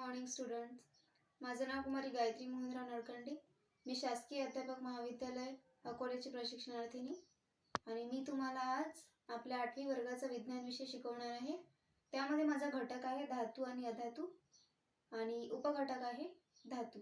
Morning students. माझं नाव कुमारी गायत्री मोहनराव नळकंडे. मी शासकीय अध्यापक महाविद्यालय अकोल्याची प्रशिक्षणार्थीनी आणि मी तुम्हाला आज आपल्या 8वी वर्गाचा विज्ञान विषय शिकवणार आहे. त्यामध्ये माझा घटक आहे धातू आणि अधातू आणि उपघटक आहे धातू.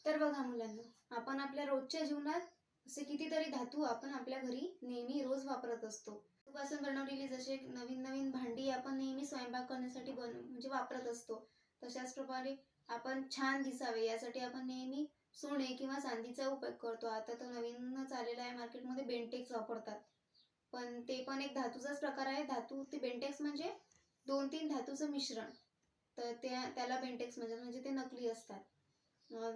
तर बघा मुलांना, आपण आपल्या रोजच्या जीवनात असे कितीतरी धातू आपण आपल्या घरी नेहमी रोज वापरत असतो. धातूपासून बनवलेली जसे नवीन नवीन भांडी आपण नेहमी स्वयंपाक करण्यासाठी म्हणजे वापरत असतो. तशाच प्रकारे आपण छान दिसावे यासाठी आपण नेहमी सोने किंवा चांदीचा उपयोग करतो. आता तर नवीनच आलेला आहे मार्केटमध्ये, बेंटेक्स वापरतात, पण ते पण एक धातूचाच प्रकार आहे. धातू ते बेंटेक्स म्हणजे 2-3 धातूचं मिश्रण, तर त्याला बेंटेक्स म्हणतात, म्हणजे ते नकली असतात.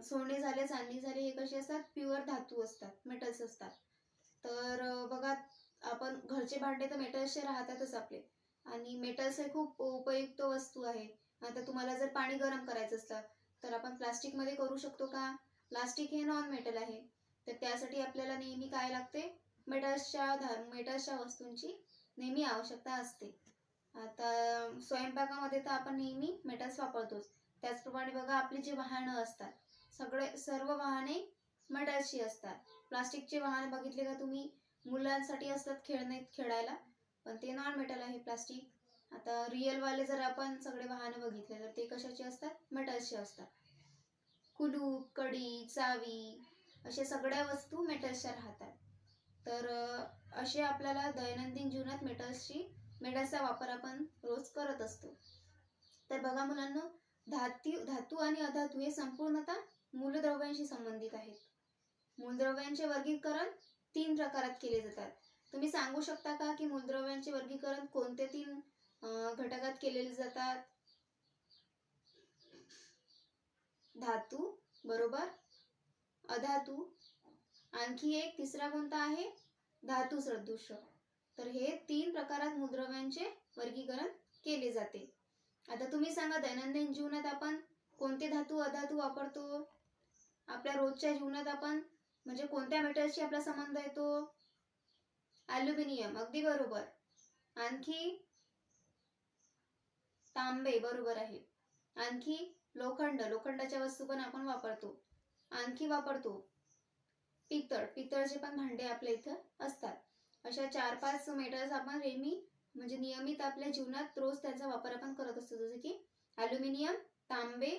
सोने झाले, चांदी झाले, हे कसे असतात, प्युअर धातू असतात, मेटल्स असतात. तर बघा, आपण घरचे भांडे तर मेटल्सचे राहतातच आपले, आणि मेटल्स हे खूप उपयुक्त वस्तू आहे. आता तुम्हाला जर पाणी गरम करायचं असलं तर आपण प्लास्टिकमध्ये करू शकतो का? प्लास्टिक हे नॉन मेटल आहे, तर त्यासाठी आपल्याला नेहमी काय लागते, मेटल्सच्या वस्तूंची नेहमी आवश्यकता असते. आता स्वयंपाकामध्ये तर आपण नेहमी मेटल्स वापरतोच. त्याचप्रमाणे बघा, आपली जी वाहनं असतात, सर्व वाहने मेटल्सची असतात. प्लास्टिकचे वाहन बघितले का तुम्ही? मुलांसाठी असतात खेळायला, पण ते नॉन मेटल आहे प्लास्टिक. आता रिअलवाले जर आपण सगळे वाहनं बघितले तर ते कशाचे असतात? मेटल्सचे असतात. कुलूप, कडी, चावी अशा सगळ्या वस्तू मेटल्सच्या राहतात. तर असे आपल्याला दैनंदिन जीवनात मेटल्सचा वापर आपण रोज करत असतो. तर बघा मुलांना, धातू आणि अधातू हे संपूर्णतः मूलद्रव्यांशी संबंधित आहेत. मूलद्रव्यांचे वर्गीकरण 3 प्रकारात केले जातात. तुम्ही सांगू शकता का की मूलद्रव्यांचे वर्गीकरण कोणत्या 3 घटकात केलेले जातात? धातू, बरोबर, अधातू, आणखी एक तिसरा कोणता आहे? धातू सदृश. तर हे 3 प्रकारात मूलद्रव्यांचे वर्गीकरण केले जाते. आता तुम्ही सांगा, दैनंदिन जीवनात आपण कोणते धातू अधातू वापरतो? आपल्या रोजच्या जीवनात आपण म्हणजे कोणत्या मेटल्सशी आपला संबंध येतो? ॲल्युमिनियम, अगदी बरोबर. आणखी तांबे, बरोबर आहे. आणखी लोखंडाच्या वस्तू पण आपण वापरतो. आणखी वापरतो पितळचे पण भांडे आपल्या इथं असतात. अशा 4-5 मेटल्स आपण नियमित आपल्या जीवनात रोज त्यांचा वापर आपण करत असतो, जसे की ॲल्युमिनियम, तांबे,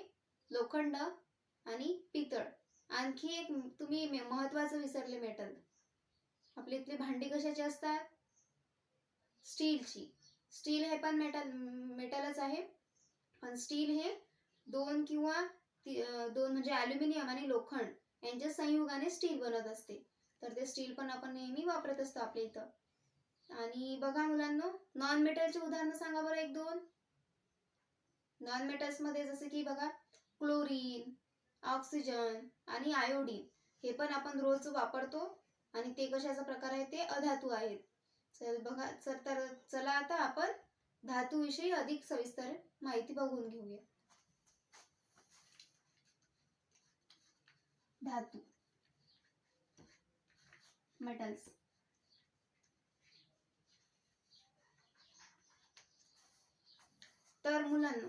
लोखंड आणि पितळ. आणखी एक तुम्ही महत्त्वाचं विसरले मेटल. आपल्या इथले भांडी कशाचे असतात? स्टीलची. स्टील हे पण मेटलच आहे, पण स्टील हे 2 म्हणजे ॲल्युमिनियम आणि लोखंड यांच्या संयोगाने स्टील बनत असते. तर ते स्टील पण आपण नेहमी वापरत असतो आपल्या इथं. आणि बघा मुलांना, नॉन मेटलचे उदाहरणं सांगा बरं 1-2. नॉन मेटल्समध्ये जसे की बघा, क्लोरीन, ऑक्सिजन आणि आयोडीन हे पण आपण रोज वापरतो, आणि ते कशाचा प्रकार आहे? ते अधातू आहेत. चला आता आपण धातूविषयी अधिक सविस्तर माहिती बघून घेऊया. धातू, मेटल्स. तर मुलांना,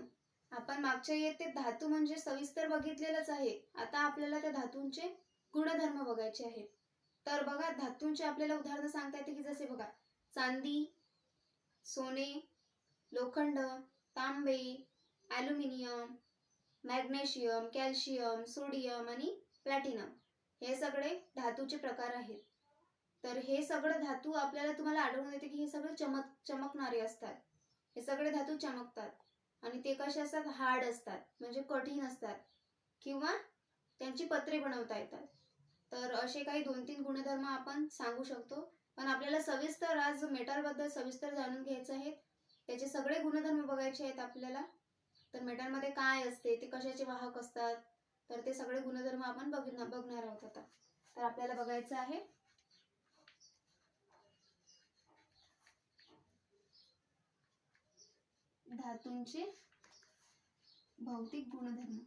आपण मागच्या इयत्तेत धातू म्हणजे सविस्तर बघितलेलंच आहे. आता आपल्याला त्या धातूंचे गुणधर्म बघायचे आहेत. तर बघा, धातूंचे आपल्याला उदाहरणं सांगता येते की जसे बघा, चांदी, सोने, लोखंड, तांबे, ॲल्युमिनियम, मॅग्नेशियम, कॅल्शियम, सोडियम आणि प्लॅटिनम हे सगळे धातूचे प्रकार आहेत. तर हे सगळे धातू आपल्याला तुम्हाला आढळून येते की हे सगळे चमकणारे असतात. हे सगळे धातू चमकतात आणि ते कसे असतात, हार्ड असतात म्हणजे कठीण असतात किंवा त्यांची पत्रे बनवता येतात. तर असे काही 2-3 गुणधर्म आपण सांगू शकतो. पण आपल्याला सविस्तर आज मेटलबद्दल सविस्तर जाणून घ्यायचं आहे. त्याचे सगळे गुणधर्म बघायचे आहेत आपल्याला. तर मेटलमध्ये काय असते, ते कशाचे वाहक असतात, तर ते सगळे गुणधर्म आपण बघणार आहोत आता. तर आपल्याला बघायचं आहे धातूंचे भौतिक गुणधर्म.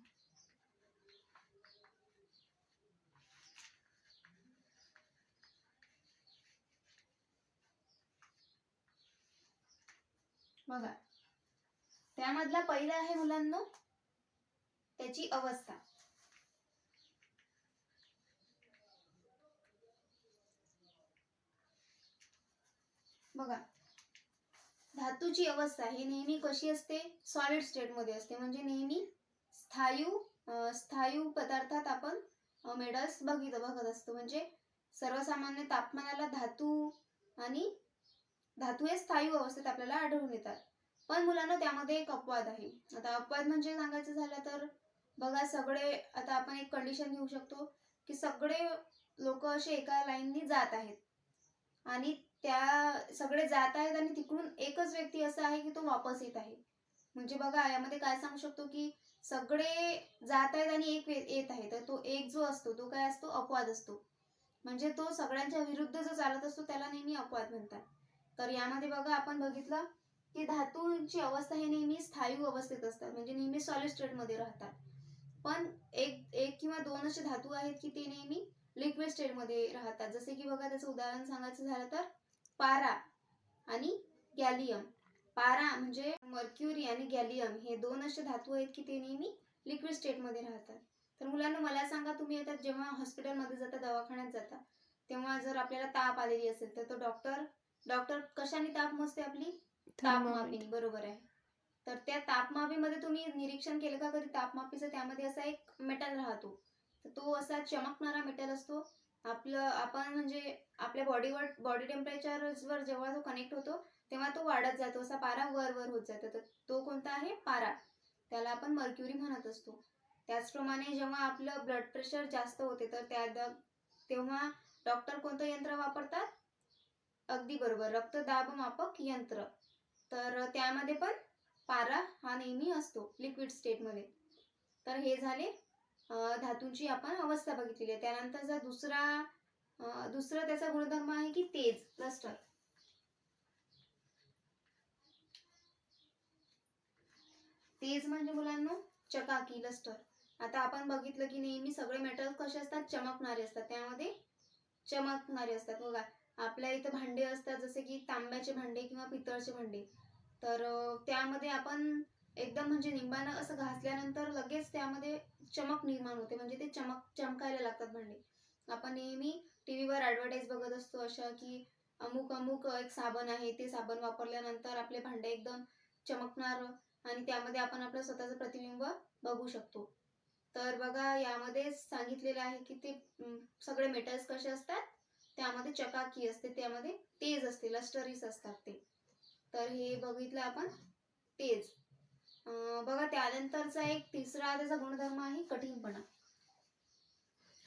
बघा, त्यामधला पहिला आहे मुलांनो त्याची अवस्था. बघा, धातूची अवस्था ही नेहमी कशी असते, सॉलिड स्टेट मध्ये असते. म्हणजे नेहमी स्थायू पदार्थात आपण मेटल्स बघत असतो. म्हणजे सर्वसामान्य तापमानाला धातू हे स्थायू अवस्थेत आपल्याला आढळून येतात. पण मुलांना त्यामध्ये एक अपवाद आहे. आता अपवाद म्हणजे सांगायचं झालं तर बघा, सगळे आता आपण एक कंडिशन घेऊ शकतो की सगळे लोक असे एका लाईननी जात आहेत आणि त्या सगळे जात आहेत आणि तिकडून एकच व्यक्ती असा आहे की तो वापस येत आहे. म्हणजे बघा, यामध्ये काय सांगू शकतो की सगळे जात आहेत आणि एक येत आहे. तर तो एक जो असतो तो काय असतो, अपवाद असतो. म्हणजे तो सगळ्यांच्या विरुद्ध जो चालत असतो त्याला नेहमी अपवाद म्हणतात. तर यामध्ये बघा, आपण बघितलं की धातूंची अवस्था हे नेहमी स्थायू अवस्थेत असतात. म्हणजे नेहमी सॉलिड स्टेट मध्ये राहतात. पण एक किंवा दोन असे धातू आहेत की ते नेहमी लिक्विड स्टेट मध्ये राहतात. जसे की बघा, त्याचं उदाहरण सांगायचं झालं तर पारा आणि गॅलियम. पारा म्हणजे मर्क्युरी आणि गॅलियम हे दोन असे धातू आहेत की ते नेहमी लिक्विड स्टेट मध्ये राहतात. तर मुलांना मला सांगा, तुम्ही आता जेव्हा हॉस्पिटलमध्ये जाता, दवाखान्यात जाता, तेव्हा जर आपल्याला ताप आलेली असेल तर तो डॉक्टर कशाने ताप मोजते, आपली तापमापीने. बरोबर आहे. तर त्या तापमापीमध्ये तुम्ही निरीक्षण केलं का कधी तापमापीचं, त्यामध्ये असा एक मेटल राहतो. तर तो असा चमकणारा मेटल असतो. आपण म्हणजे आपल्या बॉडी टेम्परेचरवर जेव्हा तो कनेक्ट होतो तेव्हा तो वाढत जातो, असा पारा वर होत जातो. तर तो कोणता आहे, पारा. त्याला आपण मर्क्युरी म्हणत असतो. त्याचप्रमाणे जेव्हा आपलं ब्लड प्रेशर जास्त होते तर तेव्हा डॉक्टर कोणतं यंत्र वापरतात, अगदी बरोबर, रक्तदाब मापक यंत्र. तर त्यामध्ये पण पारा हा नेहमी असतो लिक्विड स्टेट मध्ये. तर हे झाले धातूंची आपण अवस्था बघितलेली आहे. त्यानंतरचा दुसरा त्याचा गुणधर्म आहे की तेज, लस्टर. तेज म्हणजे मुलांनो चकाकी, लस्टर. आता आपण बघितलं की नेहमी सगळे मेटल कसे असतात, चमकणारे असतात. त्यामध्ये चमकणारे असतात. बघा, आपल्या इथं भांडे असतात जसे की तांब्याचे भांडे किंवा पितळचे भांडे. तर त्यामध्ये आपण एकदम म्हणजे निंबानं असं घासल्यानंतर लगेच त्यामध्ये चमक निर्माण होते. म्हणजे ते चमकायला लागतात भांडे. आपण नेहमी टीव्हीवर ॲडव्हर्टाईज बघत असतो अशा की अमुक एक साबण आहे, ते साबण वापरल्यानंतर आपले भांडे एकदम चमकणार आणि त्यामध्ये आपण आपलं स्वतःचं प्रतिबिंब बघू शकतो. तर बघा, यामध्ये सांगितलेलं आहे की ते सगळे मेटल्स कसे असतात, त्यामध्ये चकाकी असते, त्यामध्ये तेज असते, लस्टरीस असतात ते. तर हे बघितलं आपण तेज. बघा, त्यानंतरचा एक तिसरा त्याचा गुणधर्म आहे कठीणपणा,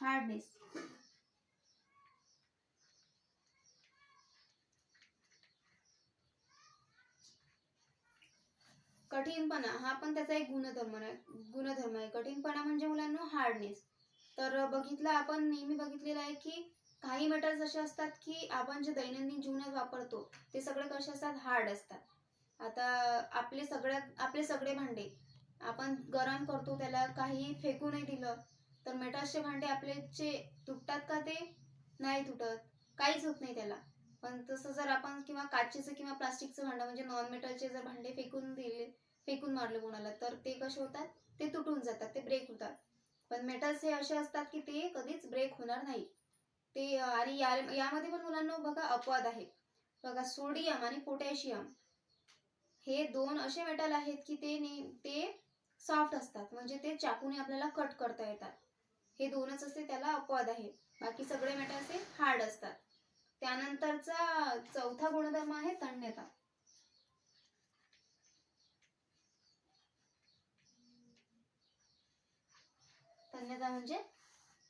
हार्डनेस. कठीणपणा हा पण त्याचा एक गुणधर्म आहे. कठीणपणा म्हणजे मुलांना हार्डनेस. तर बघितलं, आपण नेहमी बघितलेलं आहे की काही मेटल्स असे असतात की आपण जे दैनंदिन जीवनात वापरतो ते सगळे कसे असतात, हार्ड असतात. आता आपले सगळे भांडे आपण गरम करतो, त्याला काही फेकू नाही दिलं तर मेटल्सचे भांडे आपलेचे तुटतात का, ते नाही तुटत, काहीच होत नाही त्याला. पण तसं जर आपण किंवा काचेचं किंवा प्लास्टिकचं भांडं म्हणजे नॉन मेटलचे जर भांडे फेकून मारले कोणाला तर ते कसे होतात, ते तुटून जातात, ते ब्रेक होतात. पण मेटल्स हे असे असतात की ते कधीच ब्रेक होणार नाही ते. आणि यामध्ये पण मुलांना बघा अपवाद आहे. बघा, सोडियम आणि पोटॅशियम हे दोन असे मेटल आहेत की ते सॉफ्ट असतात, म्हणजे ते चाकूने आपल्याला कट करता येतात. हे दोनच असते त्याला अपवाद आहे. बाकी सगळे मेटल्स हे हार्ड असतात. त्यानंतरचा चौथा गुणधर्म आहे तन्यता. तन्यता म्हणजे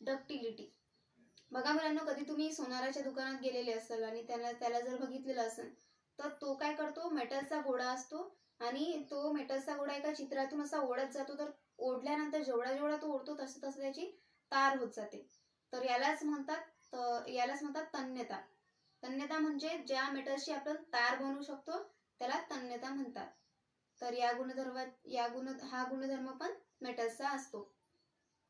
डक्टिलिटी. बघा मुलांना, कधी तुम्ही सोनाराच्या दुकानात गेलेले असाल आणि त्याला जर बघितलेलं असेल तर तो काय करतो, मेटलचा गोळा असतो आणि तो मेटलचा गोळा एका चित्रातून असा ओढत जातो. तर ओढल्यानंतर जेवढा जेवढा तो ओढतो तसं तसं त्याची तार होत जाते. तर यालाच म्हणतात तन्यता. तन्यता म्हणजे ज्या मेटलशी आपण तार बनवू शकतो त्याला तन्यता म्हणतात. तर हा गुणधर्म पण मेटलचा असतो.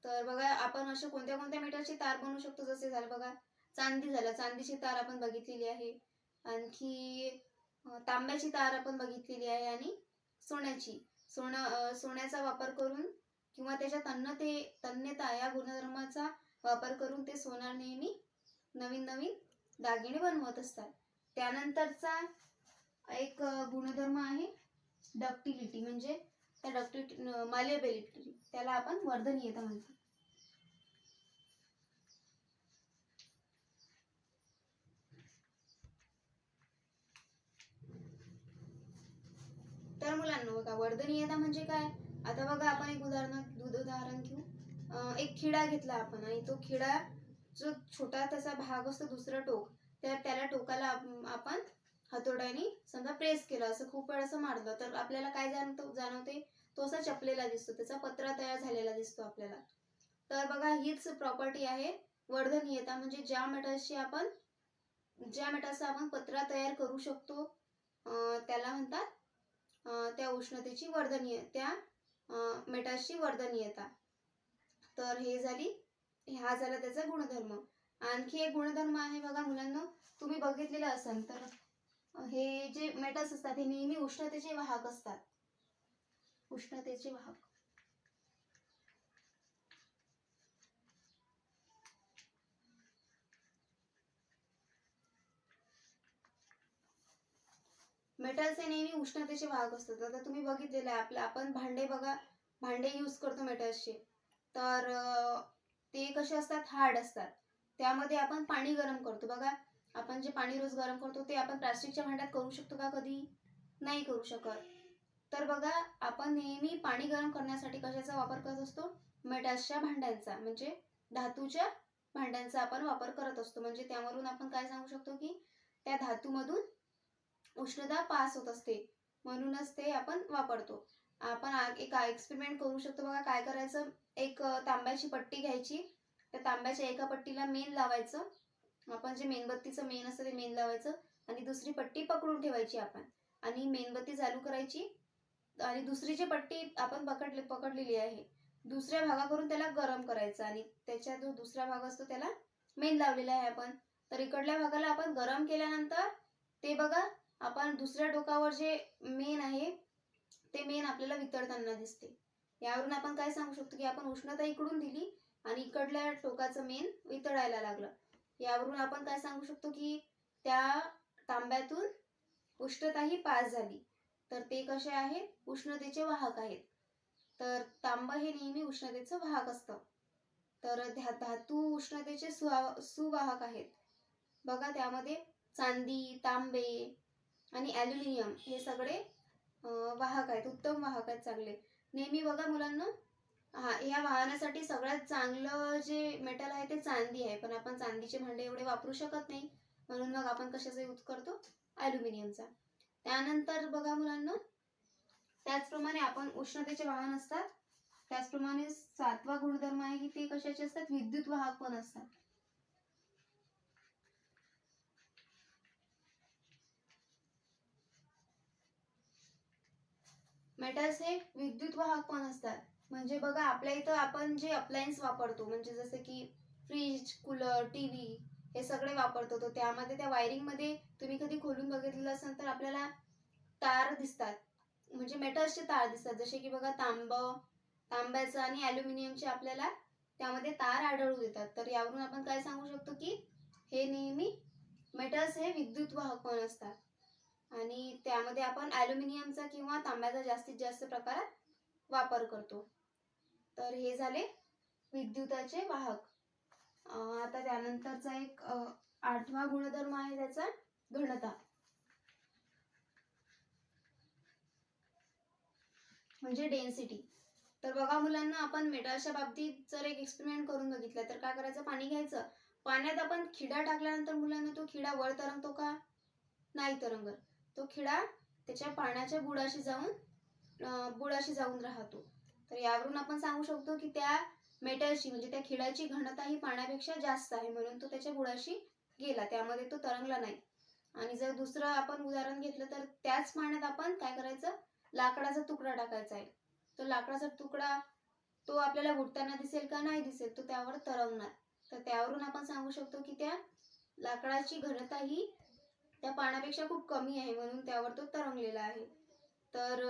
तर बघा, आपण अशा कोणत्या कोणत्या मेटलची तार बनवू शकतो, जसे झालं बघा चांदीची तार आपण बघितलेली आहे. आणखी तांब्याची तार आपण बघितलेली आहे आणि सोन्याचा वापर करून किंवा त्याच्या तन्यता या गुणधर्माचा वापर करून ते सोनार नेहमी नवीन नवीन दागिने बनवत असतात. त्यानंतरचा एक गुणधर्म आहे डक्टिलिटी, म्हणजे मालेबिलिटी, त्याला आपण वर्धनीयता म्हणतो. तर मुलांना बघा, वर्धनीयता म्हणजे काय. आता बघा, आपण एक उदाहरण घेऊ. एक खिळा घेतला आपण आणि तो खिळा जो छोटा त्याचा भाग असतो, दुसरं टोक, तर त्याला टोकाला आपण हातोड्याने समजा प्रेस केलं, असं खूप वेळ असं मारलं, तर आपल्याला काय जाणवते, तो असा चपलेला दिसतो, त्याचा पत्रा तयार झालेला दिसतो आपल्याला. तर बघा, हीच प्रॉपर्टी आहे वर्धनीयता, म्हणजे ज्या मेटलचा आपण पत्रा तयार करू शकतो त्याला म्हणतात त्या उष्णतेची त्या मेटल्सची वर्धनीयता. तर हा झाला त्याचा गुणधर्म. आणखी एक गुणधर्म आहे बघा मुलांना, तुम्ही बघितलेलं असेल तर हे जे मेटल्स असतात हे नेहमी उष्णतेचे वाहक असतात. उष्णतेचे वाहक. मेटल्स हे नेहमी उष्णतेचे वाहक असतात. आता तुम्ही बघितलेलं आहे, आपण भांडे यूज करतो मेटल्सचे, तर ते कसे असतात, हार्ड असतात. त्यामध्ये आपण पाणी गरम करतो बघा. आपण जे पाणी रोज गरम करतो ते आपण प्लास्टिकच्या भांड्यात करू शकतो का? कधी नाही करू शकत. तर बघा, आपण नेहमी पाणी गरम करण्यासाठी कशाचा वापर करत असतो, मेटल्सच्या भांड्यांचा, म्हणजे धातूच्या भांड्यांचा आपण वापर करत असतो. म्हणजे त्यावरून आपण काय सांगू शकतो की त्या धातूमधून उष्णता पास होत असते, म्हणूनच ते आपण वापरतो. आपण एक एक्सपेरिमेंट करू शकतो बघा. काय करायचं, एक तांब्याची पट्टी घ्यायची, त्या तांब्याच्या एका पट्टीला मेण लावायचं, आपण जे मेणबत्तीचं मेण असतं ते मेण लावायचं आणि दुसरी पट्टी पकडून ठेवायची आपण, आणि मेणबत्ती चालू करायची आणि दुसरी जी पट्टी आपण पकडलेली आहे दुसऱ्या भागावरून त्याला गरम करायचं आणि त्याच्या जो दुसरा भाग असतो त्याला मेण लावलेला आहे आपण. तर इकडल्या भागाला आपण गरम केल्यानंतर ते बघा, आपण दुसऱ्या टोकावर जे मेण आहे ते मेण आपल्याला वितळताना दिसते. यावरून आपण काय सांगू शकतो की आपण उष्णता इकडून दिली आणि इकडल्या टोकाचं मेण वितळायला लागलं. यावरून आपण काय सांगू शकतो की त्या तांब्यातून उष्णता ही पास झाली. तर ते कसे आहेत, उष्णतेचे वाहक आहेत. तर तांब हे नेहमी उष्णतेचं वाहक असतं. तर धातू उष्णतेचे सुवाहक आहेत बघा. त्यामध्ये चांदी, तांबे आणि ॲल्युमिनियम हे सगळे वाहक आहेत, उत्तम वाहक आहेत चांगले. नेहमी बघा मुलांना, ह्या वाहनासाठी सगळ्यात चांगलं जे मेटल आहे ते चांदी आहे, पण आपण चांदीचे भांडे एवढे वापरू शकत नाही, म्हणून मग आपण कशाचा यूज करतो, ॲल्युमिनियमचा. त्यानंतर बघा मुलांना, त्याचप्रमाणे आपण उष्णतेचे वाहन असतात, त्याचप्रमाणे 7वा गुणधर्म आहे की ते कशाचे असतात, विद्युत वाहक पण असतात. मेटल्स हे विद्युत वाहक पण असतात. म्हणजे बघा, आपल्या इथं आपण जे अप्लायन्स वापरतो, म्हणजे जसं की फ्रीज, कूलर, टीव्ही हे सगळे वापरतो, तर त्यामध्ये त्या वायरिंग मध्ये तुम्ही कधी खोलून बघितलेलं असेल तर आपल्याला तार दिसतात, म्हणजे मेटल्सचे तार दिसतात. जसे की बघा, तांब्याचं आणि ॲल्युमिनियमचे आपल्याला त्यामध्ये तार आढळून येतात. तर यावरून आपण काय सांगू शकतो की हे नेहमी मेटल्स हे विद्युत वाहक पण असतात. आणि त्यामध्ये आपण ॲल्युमिनियमचा किंवा तांब्याचा जास्तीत जास्त प्रकारात वापर करतो. तर हे झाले विद्युताचे वाहक. आता त्यानंतरचा एक 8वा गुणधर्म आहे त्याचा घनता, म्हणजे डेन्सिटी. तर बघा मुलांना, आपण मेटलच्या बाबतीत जर एक एक्सपेरिमेंट करून बघितलं तर काय करायचं, पाणी घ्यायचं, पाण्यात आपण खिडा टाकल्यानंतर मुलांना तो खिडा वर तरंगतो का? नाही तरंगत. तो खिडा त्याच्या पाण्याच्या बुडाशी जाऊन राहतो. तर यावरून आपण सांगू शकतो की त्या मेटलची म्हणजे त्या खिडाची घनता ही पाण्यापेक्षा जास्त आहे, म्हणून तो त्याच्या बुडाशी गेला, त्यामध्ये तो तरंगला नाही. आणि जर दुसरं आपण उदाहरण घेतलं तर त्याच पाण्यात आपण काय करायचं, लाकडाचा तुकडा टाकायचा आहे. तो लाकडाचा तुकडा तो आपल्याला बुडताना दिसेल का? नाही दिसेल, तो त्यावर तरंगणार. तर त्यावरून आपण सांगू शकतो की त्या लाकडाची घनता ही त्या पाण्यापेक्षा खूप कमी आहे, म्हणून त्यावर तो तरंगलेला आहे. तर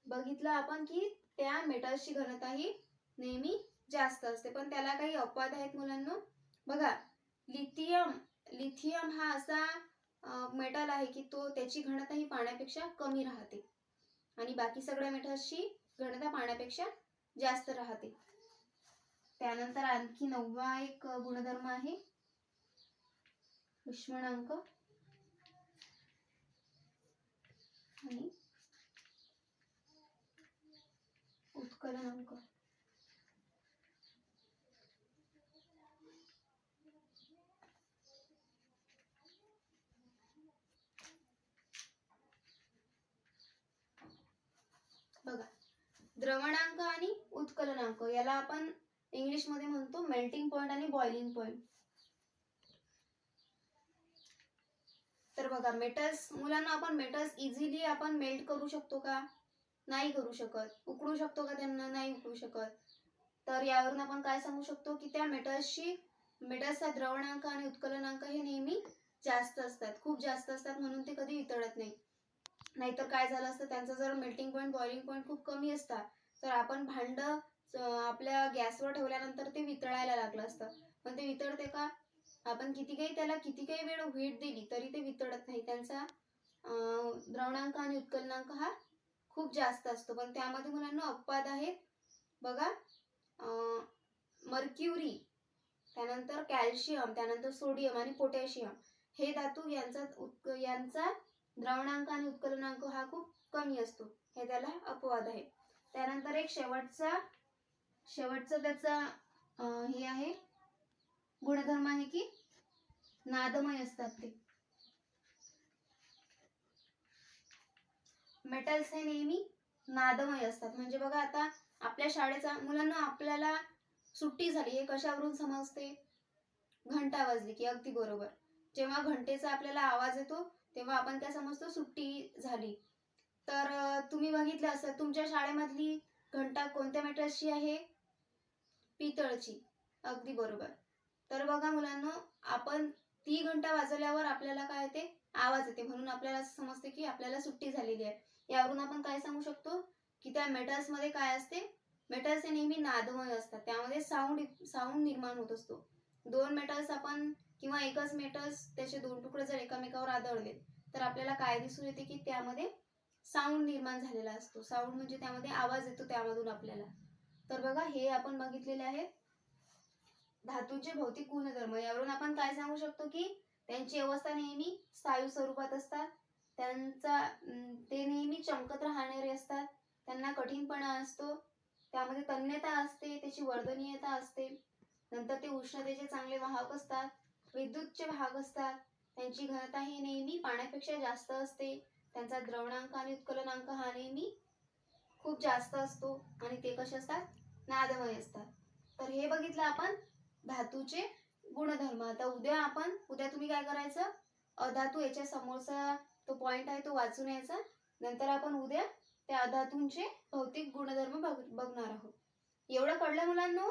बघितलं आपण की त्या मेटल्सची घनता ही नेहमी जास्त असते. पण त्याला काही अपवाद आहेत मुलांनो. बघा, लिथियम हा असा मेटल आहे की तो त्याची घनता ही पाण्यापेक्षा कमी राहते आणि बाकी सगळ्या मेटल्सची घनता पाण्यापेक्षा जास्त राहते. त्यानंतर आणखी 9वा एक गुणधर्म आहे उष्मांक आणि उत्कलनांक. बघा, द्रवणांक आणि उत्कलनांक याला आपण इंग्लिश मध्ये म्हणतो मेल्टिंग पॉइंट आणि बॉइलिंग पॉइंट. तर बघा, मेटल्स मुलांना, आपण मेटल्स इझिली आपण मेल्ट करू शकतो का? नाही करू शकत. उकडू शकतो का त्यांना? नाही उकडू शकत. तर यावरून आपण काय सांगू शकतो की त्या मेटल्सचा द्रवणांक आणि उत्कलनांक हे नेहमी जास्त असतात, खूप जास्त असतात, म्हणून ते कधी वितळत नाही. नाहीतर काय झालं असतं, त्यांचा जर मेल्टिंग पॉइंट बॉइलिंग पॉइंट खूप कमी असता तर आपण भांड आपल्या गॅसवर ठेवल्यानंतर ते वितळायला लागलं असतं. पण ते वितळते का? आपण त्याला किती काही वेळ हीट दिली तरी ते वितळत नाही. त्यांचा द्रवणांक आणि उत्कलनांक हा खूप जास्त असतो. पण त्यामध्ये मुलांना अपवाद आहेत. बघा, मर्क्युरी, त्यानंतर कॅल्शियम, त्यानंतर सोडियम आणि पोटॅशियम हे धातू यांचा द्रवणांक आणि उत्कलनांक हा खूप कमी असतो. हे त्याला अपवाद आहे. त्यानंतर एक शेवटचा त्याचा हे आहे गुणधर्म आहे की नादमय असतात ते. मेटल्स हे नेहमी नादमय असतात. म्हणजे बघा, आता आपल्या शाळेचा मुलांना आपल्याला सुट्टी झाली हे कशावरून समजते? घंटा वाजली की. अगदी बरोबर. जेव्हा घंटेचा आपल्याला आवाज येतो तेव्हा आपण काय समजतो? सुट्टी झाली. तर तुम्ही बघितलं असेल तुमच्या शाळेमधली घंटा कोणत्या मेटल्सची आहे? पितळची. अगदी बरोबर. तर बघा मुलांनो, आपण ती घंटा वाजवल्यावर आपल्याला काय येते? आवाज येते, म्हणून आपल्याला असं समजते की आपल्याला सुट्टी झालेली आहे. यावरून आपण काय सांगू शकतो की त्या मेटल्स मध्ये काय असते? मेटल्स हे नेहमी नादमय असतात, त्यामध्ये साऊंड निर्माण होत असतो. दोन मेटल्स आपण किंवा एकच मेटल्स त्याचे दोन तुकडे जर एकमेकावर आदळले तर आपल्याला काय दिसून येते की त्यामध्ये साऊंड निर्माण झालेला असतो. साऊंड म्हणजे त्यामध्ये आवाज येतो त्यामधून आपल्याला. तर बघा, हे आपण बघितलेले आहे धातूंचे भौतिक गुणधर्म. यावरून आपण काय सांगू शकतो की त्यांची अवस्था नेहमी स्थायू स्वरूपात असतात, ते नेहमी चमकत राहणारे असतात, त्यांना कठीणपणा असतो, त्यामध्ये तन्यता असते, त्याची वर्धनीयता असते, नंतर ते उष्णतेचे चांगले वाहक असतात, विद्युतचे वाहक असतात, त्यांची घनता ही नेहमी पाण्यापेक्षा जास्त असते, त्यांचा द्रवणांक आणि उत्कलनांक हा नेहमी खूप जास्त असतो आणि ते कसे असतात? नादमय असतात. तर हे बघितलं आपण धातूचे गुणधर्म. आता उद्या तुम्ही काय करायचं? अधातू याच्या समोरचा तो पॉइंट आहे तो वाचून यायचा. नंतर आपण उद्या त्या अधातूंचे भौतिक गुणधर्म बघणार आहोत. एवढं कळलं मुलांनो?